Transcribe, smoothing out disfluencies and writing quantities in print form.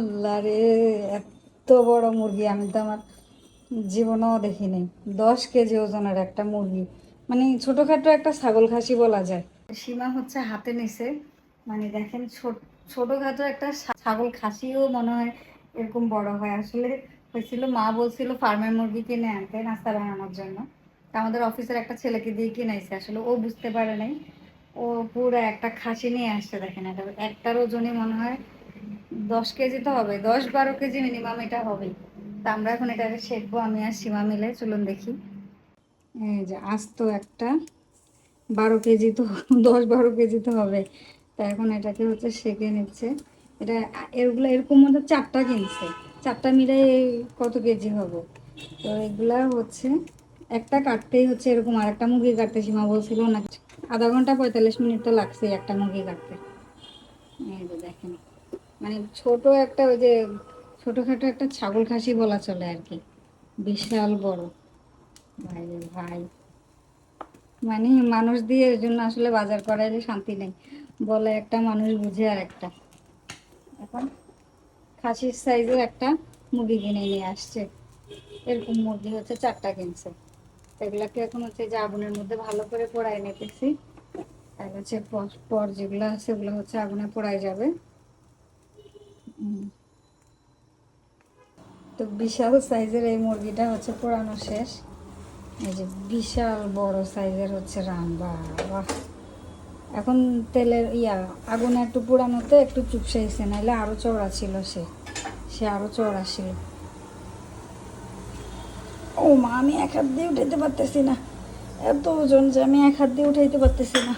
আল্লাহ রে, এত বড় মুরগি আমি তো আমার জীবনেও দেখিনি। 10 কেজি ওজনের একটা মুরগি, মানে ছোটখাটো একটা ছাগল খাসি বলা যায়। সীমা হচ্ছে হাতে নিছে, মানে দেখেন ছোটখাটো একটা ছাগল খাসিও মনে হয় এরকম বড় হয়। আসলে হয়েছিল, মা বলছিল ফার্মের মুরগি কিনে আনতে নাস্তা বানানোর জন্য। তা আমাদের অফিসের একটা ছেলেকে দিয়ে কিনাইছে, আসলে ও বুঝতে পারে নাই, ও পুরো একটা খাসি নিয়ে আসছে। দেখেন এটা একটার ওজনই মনে হয় 10 কেজি তো হবে, 10-12 কেজি মিনিমাম এটা হবেই। তা আমরা এখন এটাকে শেখবো, আমি আর সীমা মিলে। চলুন দেখি। এই যে আস্ত একটা 12 কেজি তো, 10-12 কেজি তো হবে। তা এখন এটাকে হচ্ছে সেঁকে নিচ্ছে। এটা এগুলো এরকম মধ্যে 4টা কিনছে, 4টা মিলাই কত কেজি হবে। তো এগুলা হচ্ছে একটা কাটতেই হচ্ছে এরকম, আর একটা মুরগি কাটতে সীমা বলছিল না, আধা ঘন্টা 45 মিনিট তো লাগছে একটা মুরগি কাটতে। এই যে দেখেন, মানে ছোট একটা, ওই যে ছোটখাটো একটা ছাগল খাসি বলা চলে আর কি, বিশাল বড়। ভাই রে ভাই, মানে মানুষ দিয়ে এর জন্য আসলে বাজার করাইলে শান্তি নেই, বলে একটা মানুষ বুঝে আর একটা। এখন খাসির সাইজের একটা মুরগি কিনে নিয়ে আসছে, এরকম মুরগি হচ্ছে 4টা কিনছে। এগুলাকে এখন হচ্ছে যে আগুনের মধ্যে ভালো করে পোড়াই নিতেছি। আর হচ্ছে পর যেগুলো আছে ওগুলো হচ্ছে আগুনে পোড়াই যাবে। তো বিশাল সাইজের এই মুরগিটা হচ্ছে পোড়ানো শেষ। এই যে বিশাল বড় সাইজের হচ্ছে রান, বাহ। এখন তেলের আগুনে একটু পোড়ানোতে একটু চুপসাইছে, নাহলে আরো চওড়া ছিল, সে আরো চওড়া ছিল। ও মা, আমি এক হাত দিয়ে উঠাইতে পারতেছি না, এত ওজন যে আমি এক হাত দিয়ে উঠাইতে পারতেছি না।